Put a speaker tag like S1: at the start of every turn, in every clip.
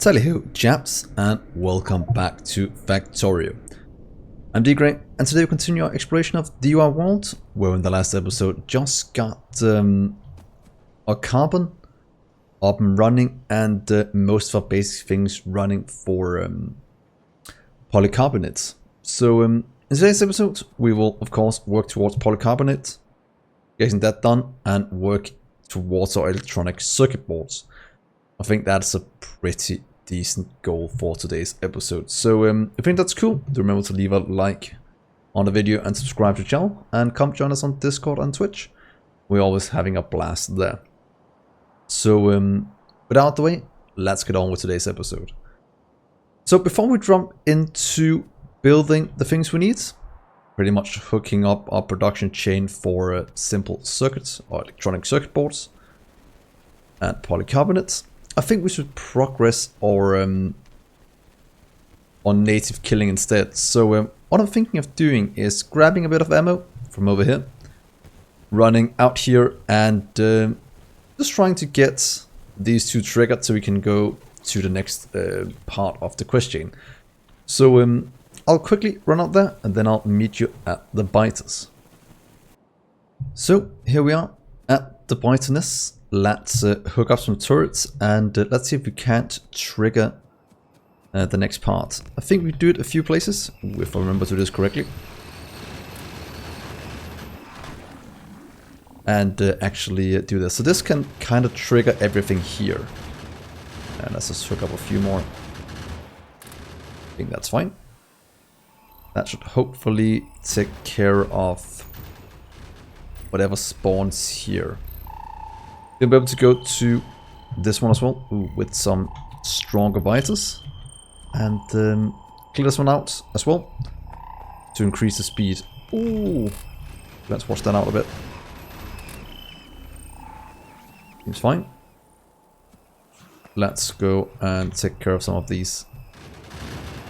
S1: Hello chaps, and welcome back to Factorio. I'm Dgray, and today we continue our exploration of the UI world, where in the last episode just got our carbon up and running, and most of our basic things running for polycarbonate. So in today's episode we will of course work towards polycarbonate, getting that done, and work towards our electronic circuit boards. I think that's a pretty decent goal for today's episode. So if you think that's cool, do remember to leave a like on the video and subscribe to the channel, and come join us on Discord and Twitch. We're always having a blast there. So without the way, let's get on with today's episode. So before we jump into building the things we need, pretty much hooking up our production chain for simple circuits or electronic circuit boards and polycarbonate, I think we should progress our on native killing instead. So what I'm thinking of doing is grabbing a bit of ammo from over here, running out here, and just trying to get these two triggered so we can go to the next part of the quest chain. So I'll quickly run out there, and then I'll meet you at the biters. So here we are at the biterness. Let's hook up some turrets, and let's see if we can't trigger the next part. I think we do it a few places, if I remember to do this correctly. And actually do this. So this can kind of trigger everything here. And let's just hook up a few more. I think that's fine. That should hopefully take care of whatever spawns here. We'll be able to go to this one as well, with some stronger biters, and clear this one out as well to increase the speed. Ooh, let's wash that out a bit. Seems fine. Let's go and take care of some of these.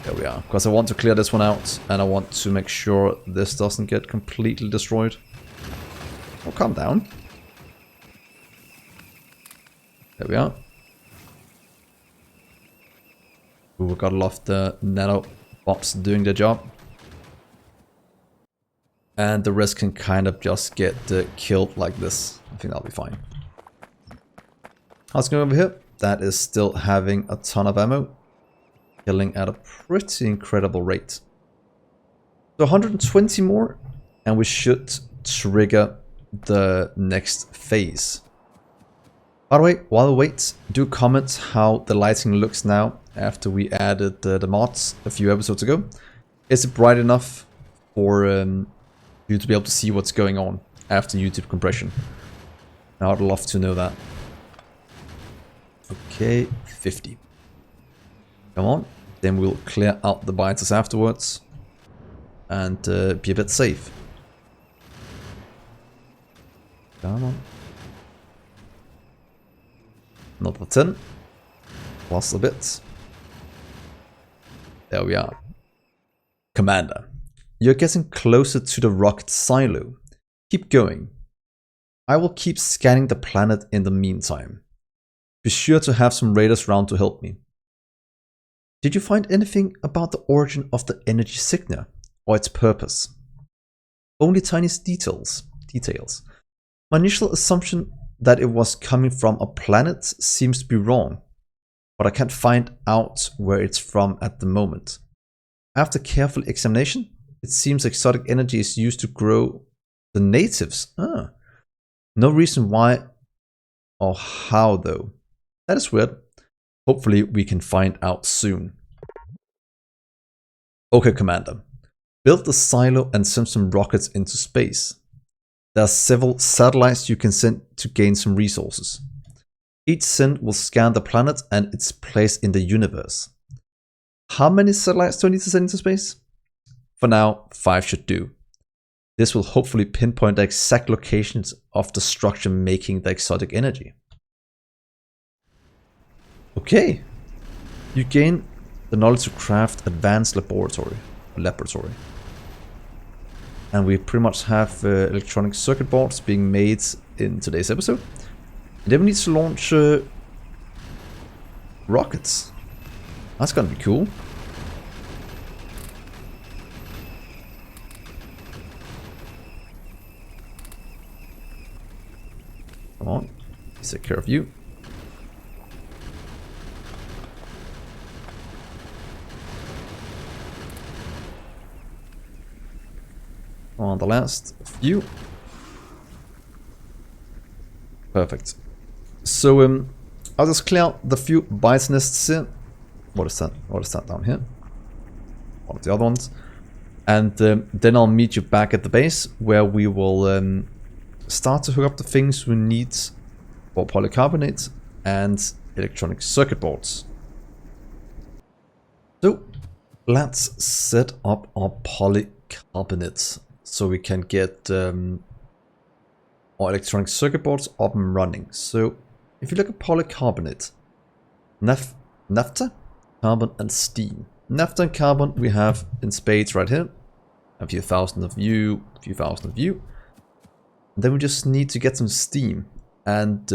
S1: There we are, because I want to clear this one out, and I want to make sure this doesn't get completely destroyed. Oh, calm down. There we are. Ooh, we got a lot of the nano bots doing their job. And the rest can kind of just get killed like this. I think that'll be fine. How's it going over here? That is still having a ton of ammo. Killing at a pretty incredible rate. So 120 more, and we should trigger the next phase. By the way, while we wait, do comment how the lighting looks now after we added the mods a few episodes ago. Is it bright enough for you to be able to see what's going on after YouTube compression? I'd love to know that. Okay, 50. Come on, then we'll clear out the biters afterwards and be a bit safe. Come on. Another 10, plus a bit. There we are. Commander, you're getting closer to the rocket silo. Keep going. I will keep scanning the planet in the meantime. Be sure to have some raiders round to help me. Did you find anything about the origin of the energy signature or its purpose? Only tiny details. My initial assumption that it was coming from a planet seems to be wrong, but I can't find out where it's from at the moment. After careful examination, it seems exotic energy is used to grow the natives. No reason why or how though. That is weird. Hopefully we can find out soon. Okay, Commander. Build the silo and send some rockets into space. There are several satellites you can send to gain some resources. Each send will scan the planet and its place in the universe. How many satellites do I need to send into space? For now, 5 should do. This will hopefully pinpoint the exact locations of the structure making the exotic energy. Okay. You gain the knowledge to craft advanced laboratory. And we pretty much have electronic circuit boards being made in today's episode. And then we need to launch rockets. That's gonna be cool. Come on, let's take care of you. On the last few. Perfect. So I'll just clear out the few bites nests here. What is that? What is that down here? One of the other ones. And then I'll meet you back at the base where we will start to hook up the things we need for polycarbonate and electronic circuit boards. So let's set up our polycarbonate so we can get our electronic circuit boards up and running. So if you look at polycarbonate, naphtha, carbon and steam. Naphtha and carbon we have in spades right here. A few thousand of you, a few thousand of you. And then we just need to get some steam. And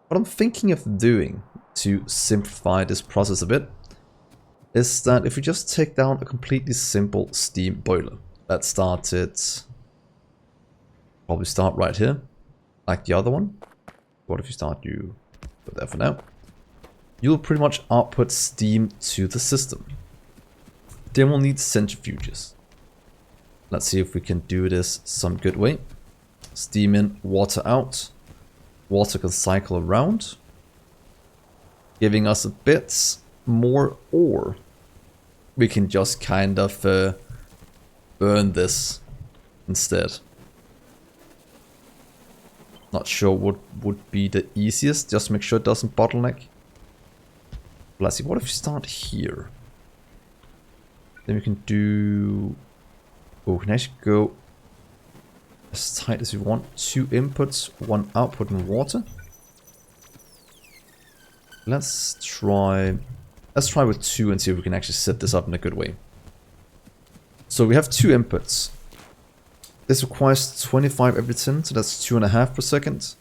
S1: what I'm thinking of doing to simplify this process a bit is that if we just take down a completely simple steam boiler. Let's start it, probably start right here, like the other one. What if you start you put there for now? You'll pretty much output steam to the system. Then we'll need centrifuges. Let's see if we can do this some good way. Steam in, water out. Water can cycle around, giving us a bit more ore. We can just kind of burn this instead. Not sure what would be the easiest, just make sure it doesn't bottleneck. Let's see, what if we start here? Then we can do... Oh, we can actually go as tight as we want. 2 inputs, 1 output in water. Let's try with 2 and see if we can actually set this up in a good way. So we have 2 inputs. This requires 25 every 10, so that's 2.5 per second. So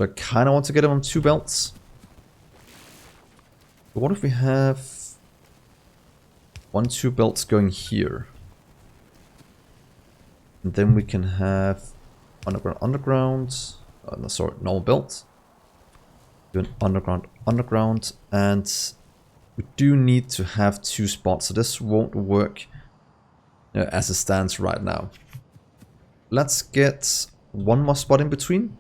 S1: I kind of want to get them on 2 belts. But what if we have 1, 2 belts going here? And then we can have underground, no, sorry, normal belt. Do an underground, and we do need to have 2 spots, so this won't work as it stands right now. Let's get 1 more spot in between.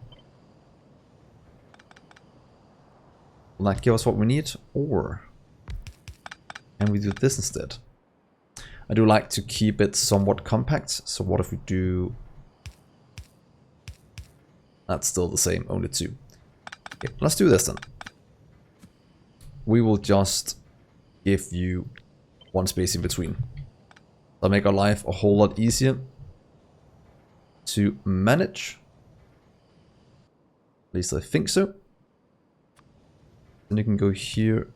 S1: Will that give us what we need, or can we do this instead? I do like to keep it somewhat compact, so what if we do... That's still the same, only 2. Okay, let's do this then. We will just give you 1 space in between. That'll make our life a whole lot easier to manage. At least I think so. Then you can go here.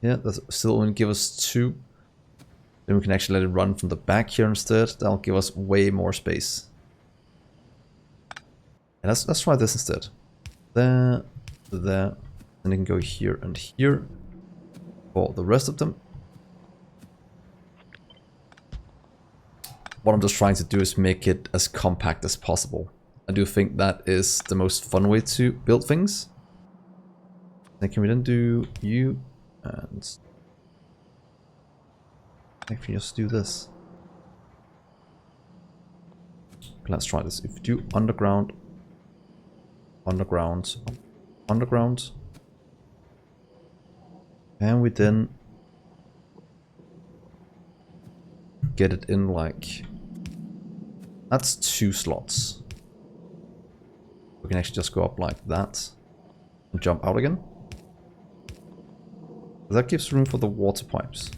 S1: Yeah, that still only give us 2. Then we can actually let it run from the back here instead. That'll give us way more space. And let's try this instead. There. Then you can go here and here for the rest of them. What I'm just trying to do is make it as compact as possible. I do think that is the most fun way to build things. Then can we then do you and if we just do this. Let's try this. If we do underground, underground, underground, and we then get it in like... That's 2 slots. We can actually just go up like that and jump out again. That gives room for the water pipes.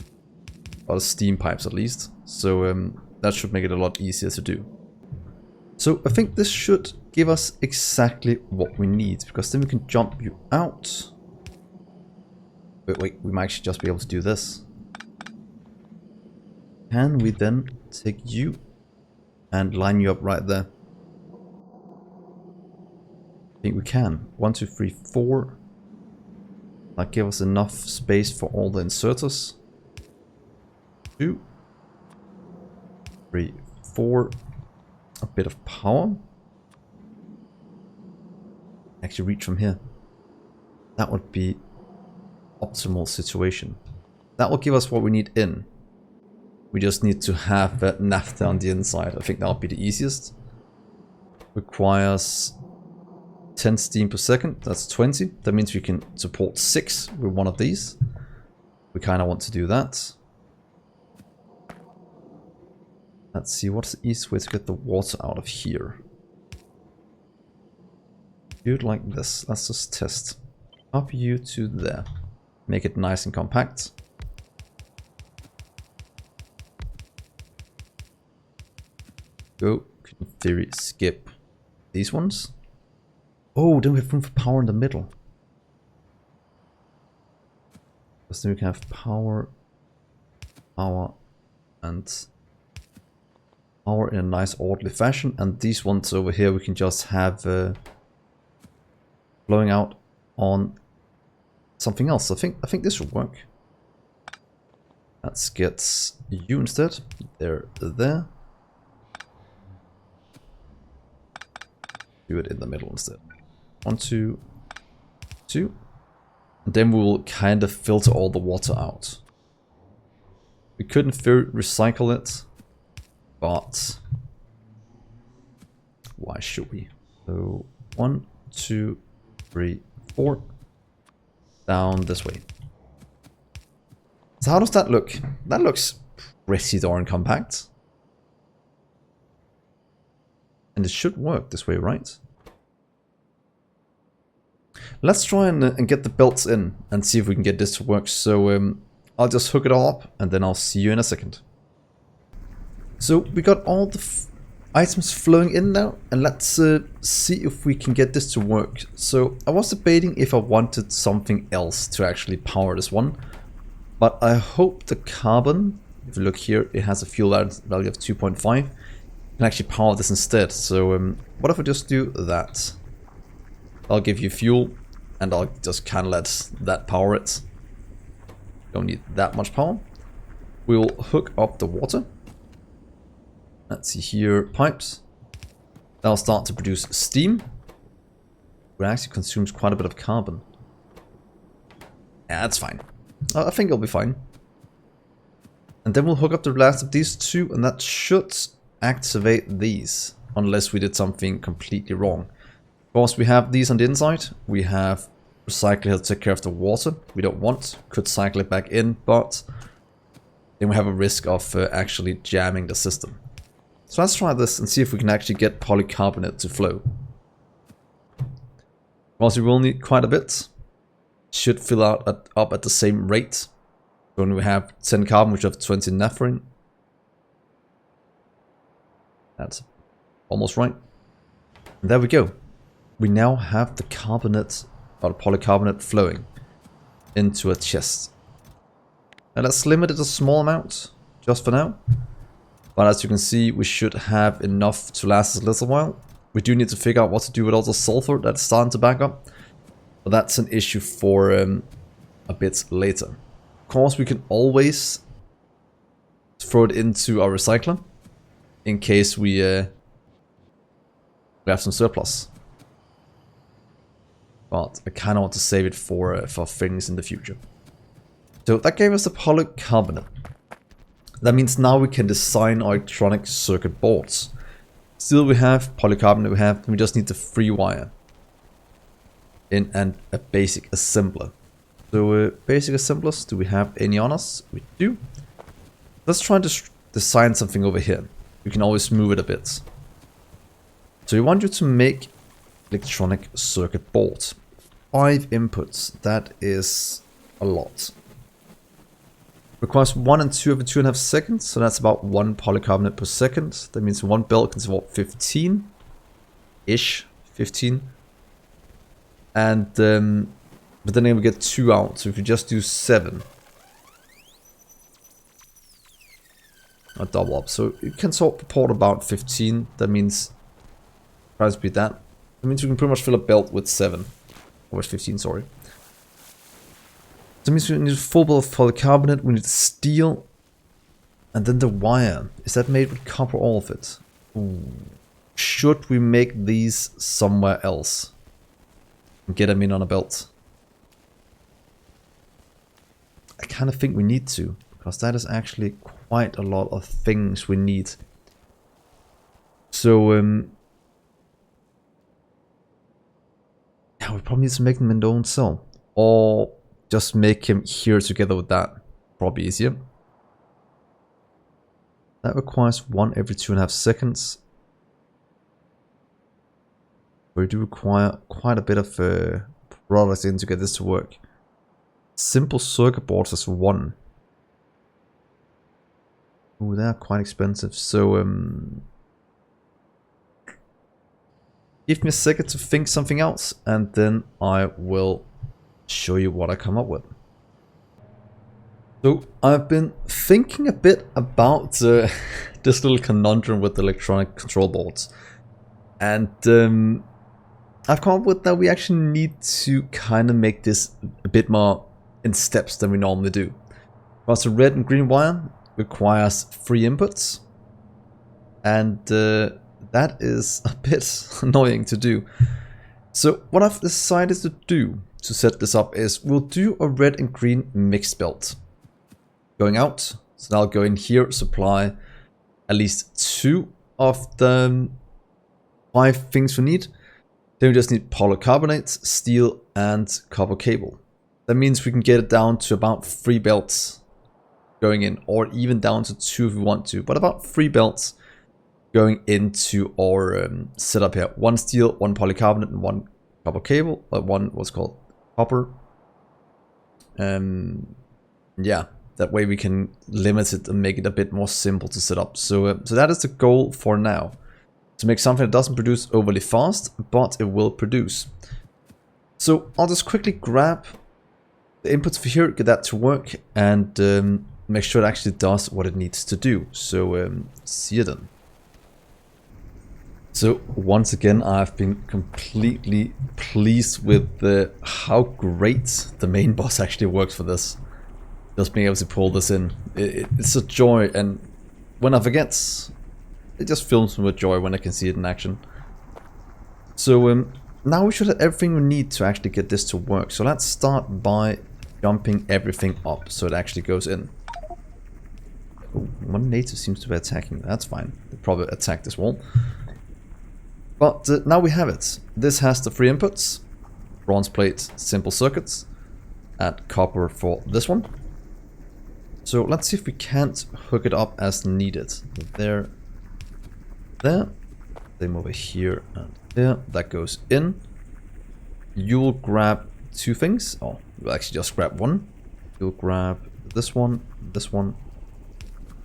S1: Or the steam pipes at least. So that should make it a lot easier to do. So I think this should give us exactly what we need, because then we can jump you out. Wait, we might actually just be able to do this. Can we then take you and line you up right there? I think we can. 1, 2, 3, 4. That gave us enough space for all the inserters. 2, 3, 4. A bit of power. Actually reach from here. That would be optimal situation. That will give us what we need in. We just need to have that naphtha on the inside. I think that would be the easiest. Requires 10 steam per second. That's 20. That means we can support 6 with one of these. We kind of want to do that. Let's see, what's the easiest way to get the water out of here? Do it like this. Let's just test. Up you to there. Make it nice and compact. Go. Could in theory skip these ones. Oh, then we have room for power in the middle. Because then we can have power, power, and power in a nice orderly fashion. And these ones over here we can just have blowing out on something else. I think this will work. Let's get you instead. There. Do it in the middle instead. 1, 2, 2. And then we will kind of filter all the water out. We couldn't recycle it, but why should we? So 1, 2, 3, 4. Down this way. So how does that look? That looks pretty darn compact. And it should work this way, right? Let's try and get the belts in and see if we can get this to work. So I'll just hook it all up and then I'll see you in a second. So we got all the items flowing in now, and let's see if we can get this to work. So I was debating if I wanted something else to actually power this one, but I hope the carbon, if you look here, it has a fuel value of 2.5. Can actually power this instead. So what if I just do that? I'll give you fuel and I'll just kind of let that power it. Don't need that much power. We'll hook up the water. Let's see here, pipes. That'll start to produce steam. It actually consumes quite a bit of carbon. Yeah, that's fine. I think it'll be fine. And then we'll hook up the last of these two, and that should activate these, unless we did something completely wrong. Of course, we have these on the inside. We have recycler here to take care of the water we don't want. Could cycle it back in, but then we have a risk of actually jamming the system. So let's try this and see if we can actually get polycarbonate to flow. Of course, we will need quite a bit. Should fill out up at the same rate. When we have 10 carbon, which have 20 naphthalene. That's almost right. And there we go. We now have the carbonate, or the polycarbonate, flowing into a chest. Now let's limit it a small amount, just for now. But as you can see, we should have enough to last us a little while. We do need to figure out what to do with all the sulfur that's starting to back up. But that's an issue for a bit later. Of course, we can always throw it into our recycler in case we have some surplus. But I kind of want to save it for things in the future. So that gave us the polycarbonate. That means now we can design our electronic circuit boards. Still we have polycarbonate, we just need the free wire in and a basic assembler. So basic assemblers, do we have any on us? We do. Let's try to design something over here. You can always move it a bit. So we want you to make electronic circuit board. 5 inputs, that is a lot. Requires 1 and 2 over 2.5 seconds, so that's about 1 polycarbonate per second. That means one belt can support 15-ish, 15. And but then we get 2 out, so if you just do 7, I'll double up. So you can support about 15. That means try to speed that. That means we can pretty much fill a belt with 7. Or with 15, sorry. That means we need a full bill of polycarbonate, we need steel, and then the wire. Is that made with copper, all of it? Ooh. Should we make these somewhere else? And get them in on a belt? I kind of think we need to, because that is actually quite a lot of things we need. So, yeah, we probably need to make them in their own cell. Or just make him here together with that. Probably easier. That requires one every 2.5 seconds. We do require quite a bit of products in to get this to work. Simple circuit boards is one. Oh, they're quite expensive. So, give me a second to think something else, and then I will show you what I come up with. So I've been thinking a bit about this little conundrum with electronic control boards, and I've come up with that we actually need to kind of make this a bit more in steps than we normally do. Because the red and green wire requires 3 inputs, and that is a bit annoying to do. So what I've decided to do to set this up is we'll do a red and green mixed belt going out. So I'll go in here, supply at least 2 of the 5 things we need. Then we just need polycarbonate, steel, and copper cable. That means we can get it down to about 3 belts going in, or even down to 2 if we want to, but about 3 belts going into our setup here. 1 steel, 1 polycarbonate, and 1 copper cable, one what's called copper. Yeah, that way we can limit it and make it a bit more simple to set up. So, so that is the goal for now. To make something that doesn't produce overly fast, but it will produce. So I'll just quickly grab the inputs for here, get that to work, and make sure it actually does what it needs to do. So see you then. So once again, I've been completely pleased with how great the main boss actually works for this. Just being able to pull this in, it's a joy, and when I forget, it just fills me with joy when I can see it in action. So now we should have everything we need to actually get this to work. So let's start by jumping everything up so it actually goes in. Oh, one native seems to be attacking. That's fine. They probably attack this wall. But now we have it. This has the 3 inputs. Bronze plate, simple circuits. Add copper for this one. So let's see if we can't hook it up as needed. There. Same over here and there. That goes in. You'll grab 2 things. Oh, you'll actually just grab 1. You'll grab this one,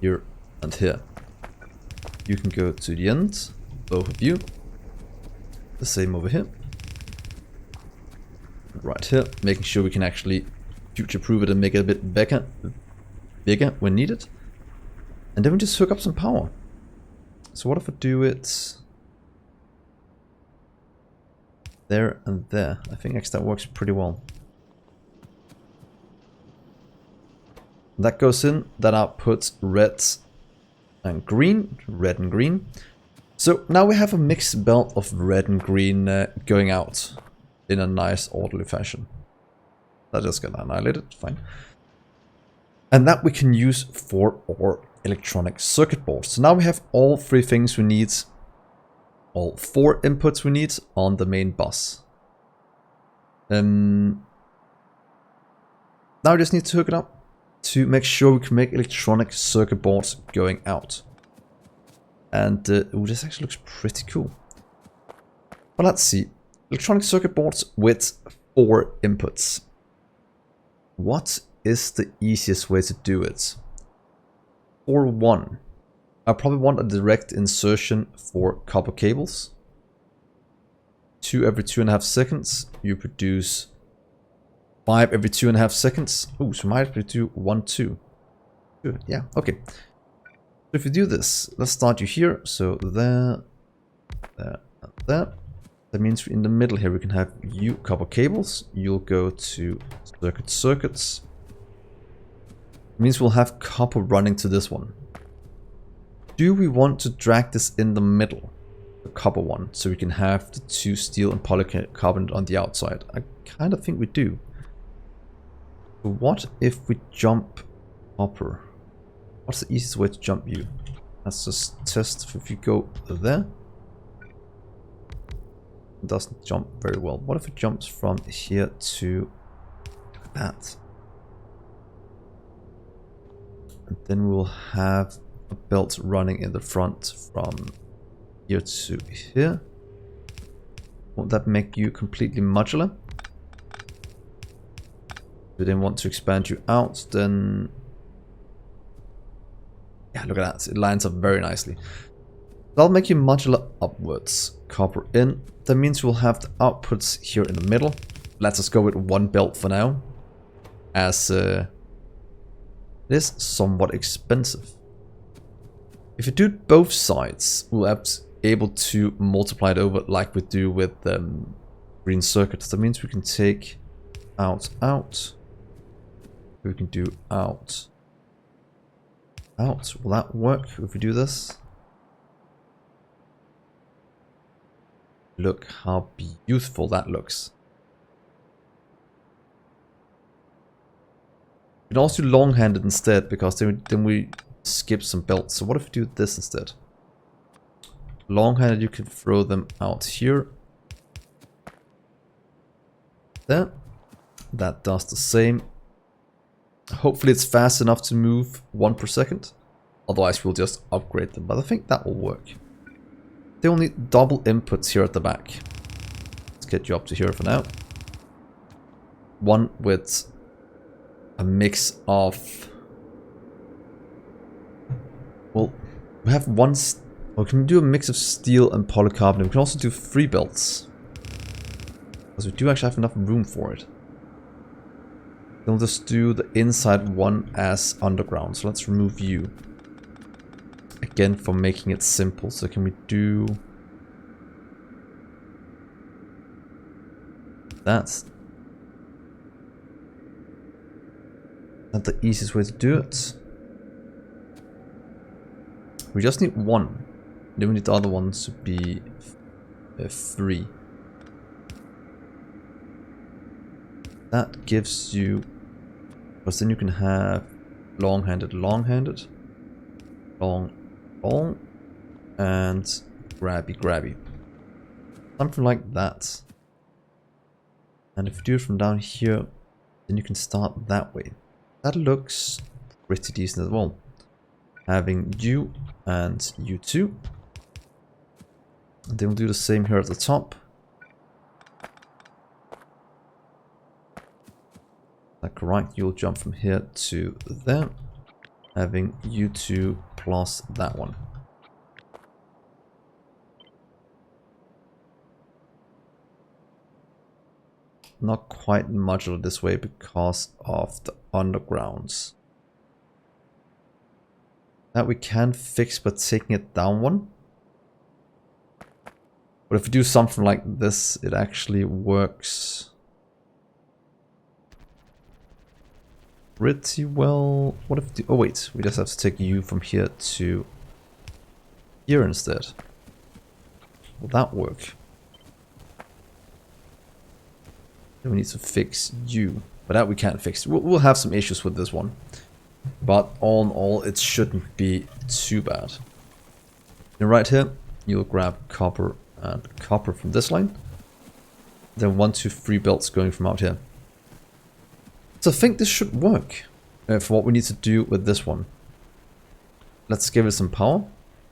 S1: here, and here. You can go to the end, both of you. The same over here. Right here, making sure we can actually future-proof it and make it a bit bigger when needed. And then we just hook up some power. So what if I do it there and there? I think actually that works pretty well. That goes in, that outputs red and green. So now we have a mixed belt of red and green going out in a nice orderly fashion. That just got annihilated, fine. And that we can use for our electronic circuit board. So now we have all 3 things we need, all 4 inputs we need on the main bus. Now we just need to hook it up to make sure we can make electronic circuit boards going out. And ooh, this actually looks pretty cool. But let's see. Electronic circuit boards with 4 inputs. What is the easiest way to do it? For 1, I probably want a direct insertion for copper cables. 2 every 2.5 seconds. You produce 5 every 2.5 seconds. Oh, so might we do 1, 2. Good, yeah, okay. So if you do this, let's start you here. So there, and there. That means in the middle here we can have you copper cables. You'll go to circuits. means we'll have copper running to this one. Do we want to drag this in the middle? The copper one, so we can have the 2 steel and polycarbonate on the outside. I kind of think we do. So what if we jump copper? What's the easiest way to jump you? Let's just test if you go there. It doesn't jump very well. What if it jumps from here to that? And then we'll have a belt running in the front from here to here. Won't that make you completely modular? If we then want to expand you out, then yeah, look at that. It lines up very nicely. That'll make you modular upwards. Copper in. That means we'll have the outputs here in the middle. Let's just go with 1 belt for now, as it is somewhat expensive. If you do both sides, we'll be able to multiply it over like we do with green circuits. That means we can take out, out. We can do out, out. Will that work if we do this? Look how beautiful that looks. We can also do long-handed instead, because then we skip some belts. So what if we do this instead? Long-handed, you can throw them out here. There. That does the same. Hopefully it's fast enough to move 1 per second. Otherwise we'll just upgrade them, but I think that will work. They will need double inputs here at the back. Let's get you up to here for now. One with a mix of... Well, we have one... Or can we do a mix of steel and polycarbonate? We can also do 3 belts. Because we do actually have enough room for it. Then we'll just do the inside one as underground. So let's remove you. Again, for making it simple. So can we do... That's not the easiest way to do it. We just need 1. Then we need the other ones to be 3. That gives you... Because then you can have long-handed, long-handed, long, long, and grabby, grabby. Something like that. And if you do it from down here, then you can start that way. That looks pretty decent as well. Having you and you two. And then we'll do the same here at the top. That's correct. You'll jump from here to there. Having you two plus that one. Not quite modular this way because of the undergrounds. That we can fix by taking it down 1. But if we do something like this, it actually works pretty well. What if oh wait, we just have to take you from here to here instead. Will that work? Then we need to fix you, but that we can't fix. We'll have some issues with this one, but all in all, it shouldn't be too bad. And right here, you'll grab copper and copper from this line. Then 1, 2, 3 belts going from out here. So I think this should work for what we need to do with this one. Let's give it some power.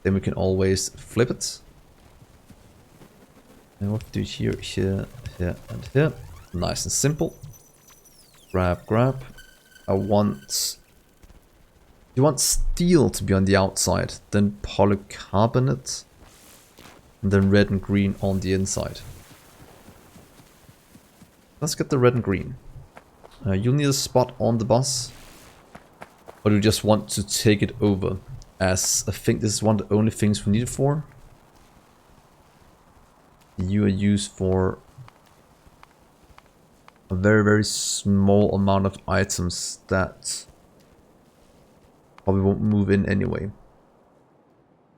S1: Then we can always flip it. And what do here, here, here, and here. Nice and simple. Grab, grab. You want steel to be on the outside, then polycarbonate, and then red and green on the inside. Let's get the red and green. You'll need a spot on the bus, or you just want to take it over, as I think this is one of the only things we need it for. You are used for a very, very small amount of items that probably won't move in anyway.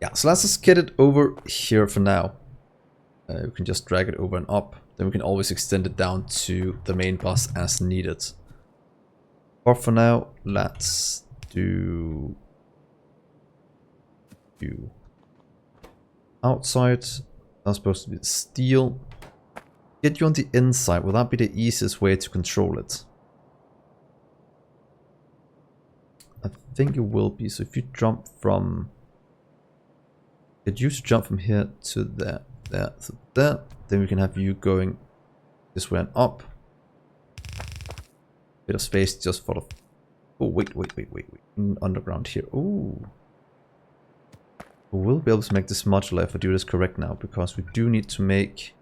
S1: Yeah, so let's just get it over here for now. We can just drag it over and up. Then we can always extend it down to the main bus as needed. But for now, let's do outside. That's supposed to be steel. Get you on the inside. Will that be the easiest way to control it? I think it will be. So if you jump from... Get you to jump from here to there, there to there. Then we can have you going this way and up. Bit of space just for the... Oh, wait. Underground here. Ooh. We'll be able to make this modular if I do this correct now, because we do need to make...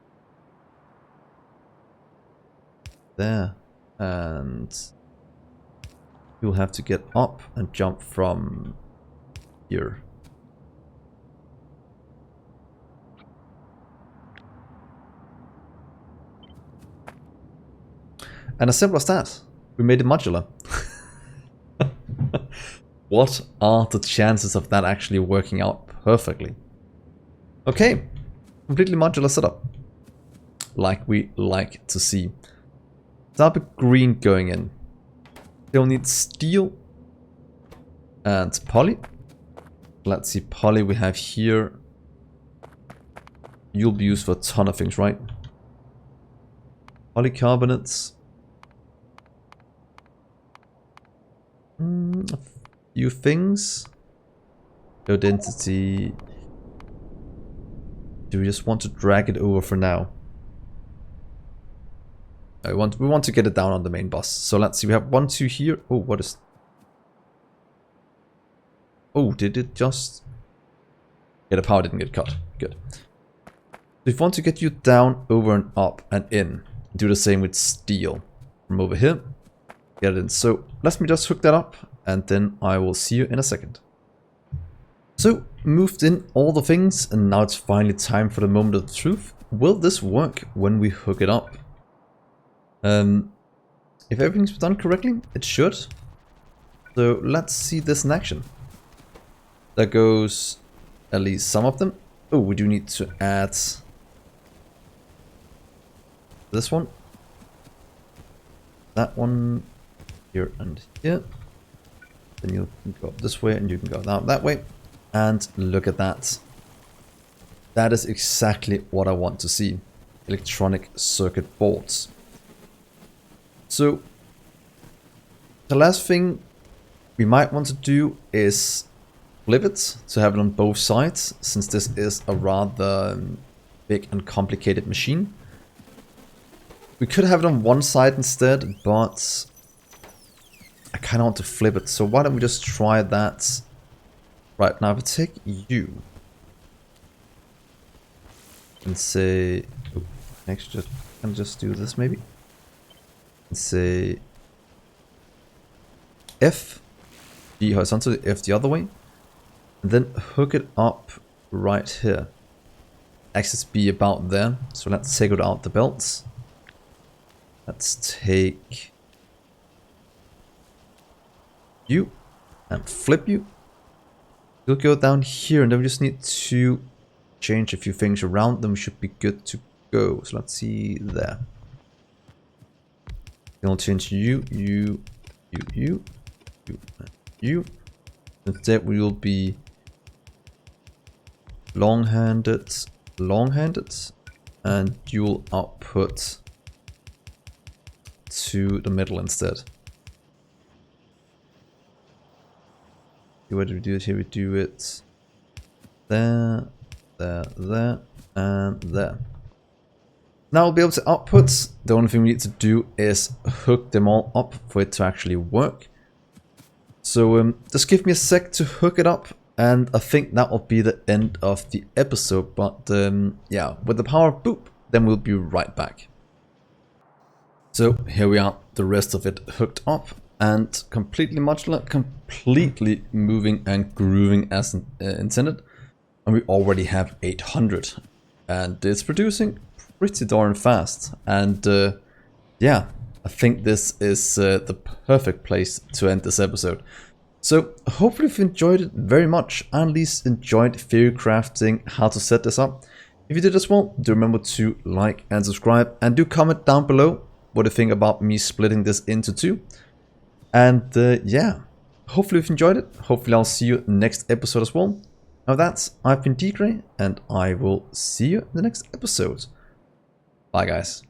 S1: There. And... You'll have to get up and jump from here. And as simple as that, we made it modular. What are the chances of that actually working out perfectly? Okay, completely modular setup. Like we like to see. Dark green going in. They'll need steel and poly. Let's see, poly we have here. You'll be used for a ton of things, right? Polycarbonates. A few things. Identity. Do we just want to drag it over for now? We want to get it down on the main bus. So let's see. We have 1, 2 here. Oh, what is? Oh, did it just? Yeah, the power didn't get cut. Good. If we want to get you down, over and up and in, do the same with steel. From over here, get it in. So let me just hook that up, and then I will see you in a second. So moved in all the things, and now it's finally time for the moment of truth. Will this work when we hook it up? If everything's done correctly, it should. So let's see this in action. There goes at least some of them. Oh, we do need to add this one, that one, here and here. Then you can go up this way and you can go down that way. And look at that. That is exactly what I want to see. Electronic circuit boards. So the last thing we might want to do is flip it to have it on both sides, since this is a rather big and complicated machine. We could have it on one side instead, but I kind of want to flip it. So why don't we just try that right now? If I take you and say, oh, actually, can I just do this maybe? And say F, G horizontally, F the other way, and then hook it up right here. Axis B about there. So let's take it out the belts. Let's take you and flip you. You'll go down here, and then we just need to change a few things around them. We should be good to go. So let's see there. Then I'll change you. Instead we will be long-handed, and dual output to the middle instead. Where do we do it here? We do it there, there, and there. Now we'll be able to output. The only thing we need to do is hook them all up for it to actually work. So just give me a sec to hook it up, and I think that will be the end of the episode. But yeah, with the power boop, then we'll be right back. So here we are, the rest of it hooked up and completely modular, completely moving and grooving as intended. And we already have 800, and it's producing pretty darn fast. And yeah, I think this is the perfect place to end this episode. So hopefully you've enjoyed it very much, and at least enjoyed theory crafting how to set this up. If you did as well, do remember to like and subscribe, and do comment down below what you think about me splitting this into two. And yeah, hopefully you've enjoyed it. Hopefully I'll see you next episode as well. Now that's, I've been Dgray, and I will see you in the next episode. Bye guys.